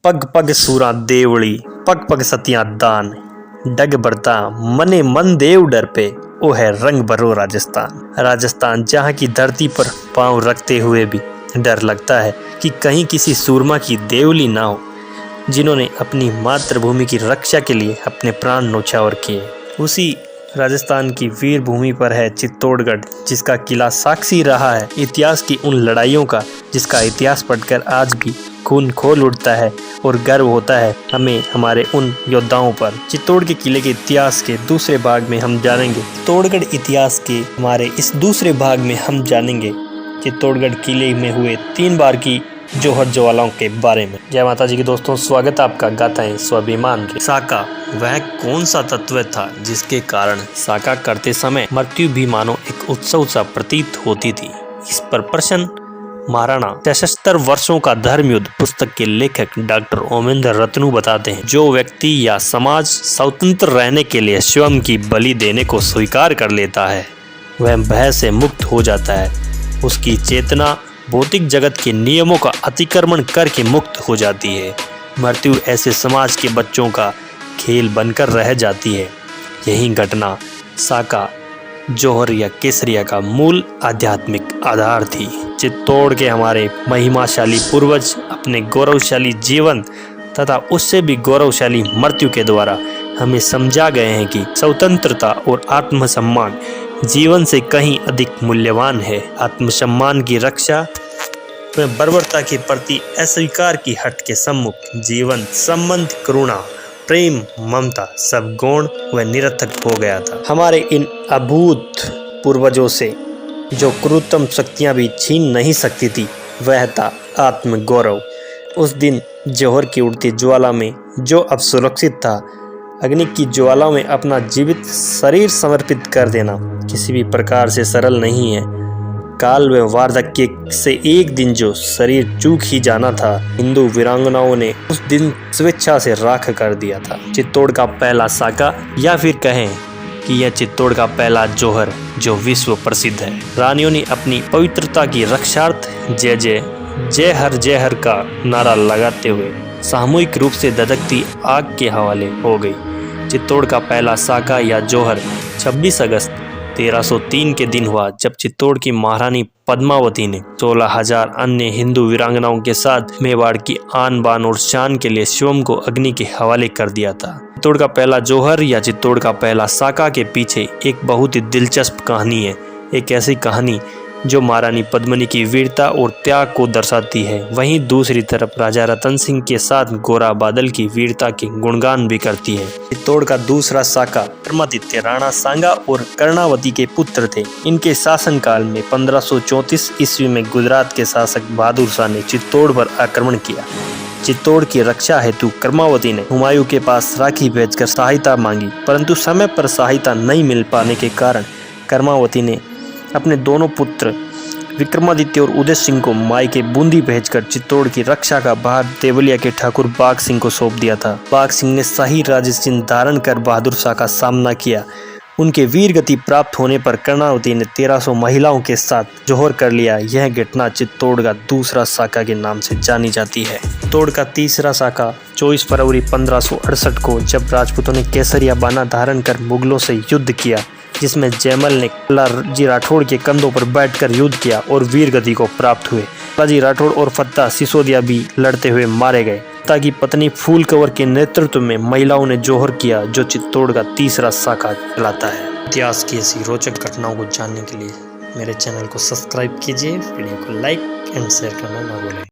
पग पग सूरा देवड़ी पग पग सतियां दान, डग बरता मने मन देव डर पे, ओ है रंग भरो राजस्थान। राजस्थान जहाँ की धरती पर पांव रखते हुए भी डर लगता है कि कहीं किसी सूरमा की देवली ना हो, जिन्होंने अपनी मातृभूमि की रक्षा के लिए अपने प्राण न्यौछावर किए। उसी राजस्थान की वीर भूमि पर है चित्तौड़गढ़, जिसका किला साक्षी रहा है इतिहास की उन लड़ाइयों का, जिसका इतिहास पढ़कर आज भी खून खोल उठता है और गर्व होता है हमें हमारे उन योद्धाओं पर। चित्तौड़ के किले के इतिहास के दूसरे भाग में हम जानेंगे चित्तौड़गढ़ इतिहास के हमारे इस दूसरे भाग में हम जानेंगे चित्तौड़गढ़ किले में हुए 3 बार की जौहर ज्वालाओं के बारे में। जय माता जी की दोस्तों, स्वागत आपका गाता है स्वाभिमान के। साका वह कौन सा तत्व था जिसके कारण साका करते समय मृत्यु भी मानो एक उत्सव सा प्रतीत होती थी। इस पर प्रश्न महाराणा 76 वर्षों का धर्मयुद्ध पुस्तक के लेखक डॉक्टर ओमेंद्र रत्नू बताते हैं, जो व्यक्ति या समाज स्वतंत्र रहने के लिए स्वयं की बलि देने को स्वीकार कर लेता है, वह भय से मुक्त हो जाता है। उसकी चेतना भौतिक जगत के नियमों का अतिक्रमण करके मुक्त हो जाती है। मृत्यु ऐसे समाज के बच्चों का खेल बनकर रह जाती है। यही घटना साका, जौहर या केसरिया का मूल आध्यात्मिक आधार थी। चित्तौड़ के हमारे महिमाशाली पूर्वज अपने गौरवशाली जीवन तथा उससे भी गौरवशाली मृत्यु के द्वारा हमें समझा गए हैं कि स्वतंत्रता और आत्मसम्मान जीवन से कहीं अधिक मूल्यवान है। आत्मसम्मान की रक्षा में बर्बरता के प्रति अस्वीकार की हट के सम्मुख जीवन संबंध, करुणा, प्रेम, ममता सब गौण व निरर्थक हो गया था। हमारे इन अभूत पूर्वजों से जो क्रूरतम शक्तियां भी छीन नहीं सकती थी, वह था आत्मगौरव। उस दिन जौहर की उड़ती ज्वाला में जो अब सुरक्षित था, अग्नि की ज्वाला में अपना जीवित शरीर समर्पित कर देना किसी भी प्रकार से सरल नहीं है। काल व वार्धक्य से एक दिन जो शरीर चूक ही जाना था, हिंदू वीरांगनाओं ने उस दिन स्वेच्छा से राख कर दिया था। चित्तौड़ का पहला साका, या फिर कहें कि यह चित्तौड़ का पहला जौहर जो विश्व प्रसिद्ध है। रानियों ने अपनी पवित्रता की रक्षार्थ जय जय जय हर का नारा लगाते हुए सामूहिक रूप से धधकती आग के हवाले हो गई। चित्तौड़ का पहला साका या जौहर 26 अगस्त 1303 के दिन हुआ, जब चित्तौड़ की महारानी पद्मावती ने 16,000 अन्य हिंदू वीरांगनाओं के साथ मेवाड़ की आन बान और शान के लिए स्वयं को अग्नि के हवाले कर दिया था। चित्तौड़ का पहला जौहर या चित्तौड़ का पहला साका के पीछे एक बहुत ही दिलचस्प कहानी है। एक ऐसी कहानी जो महारानी पद्मिनी की वीरता और त्याग को दर्शाती है, वहीं दूसरी तरफ राजा रतन सिंह के साथ गोरा बादल की वीरता के गुणगान भी करती है। चित्तौड़ का दूसरा साका विक्रमादित्य राणा सांगा और कर्णावती के पुत्र थे। इनके शासनकाल में 1534 ईस्वी में गुजरात के शासक बहादुर शाह ने चित्तौड़ पर आक्रमण किया। चित्तौड़ की रक्षा हेतु कर्मावती ने हुमायूं के पास राखी भेजकर सहायता मांगी, परंतु समय पर सहायता नहीं मिल पाने के कारण कर्मावती ने अपने दोनों पुत्र विक्रमादित्य और उदय सिंह को मायके बूंदी भेजकर चित्तौड़ की रक्षा का भार देवलिया के ठाकुर बाघ सिंह को सौंप दिया था। बाघ सिंह ने शाही राजचिन्ह धारण कर बहादुर शाह का सामना किया। उनके वीर गति प्राप्त होने पर कर्णावती ने 1300 महिलाओं के साथ जौहर कर लिया। यह घटना चित्तौड़ का दूसरा साका के नाम से जानी जाती है। चित्तौड़ का तीसरा साका 24 फरवरी 1568 को, जब राजपूतों ने केसरिया बाना धारण कर मुगलों से युद्ध किया, जिसमें जयमल ने लालाजी राठौड़ के कंधों पर बैठकर युद्ध किया और वीर गति को प्राप्त हुए। लालाजी राठौड़ और फत्ता सिसोदिया भी लड़ते हुए मारे गए। फत्ता की पत्नी फूल कंवर के नेतृत्व में महिलाओं ने जौहर किया, जो चित्तौड़ का तीसरा साका कहलाता है। इतिहास की ऐसी रोचक घटनाओं को जानने के लिए मेरे चैनल को सब्सक्राइब कीजिए, वीडियो को लाइक एंड शेयर करना ना भूलें।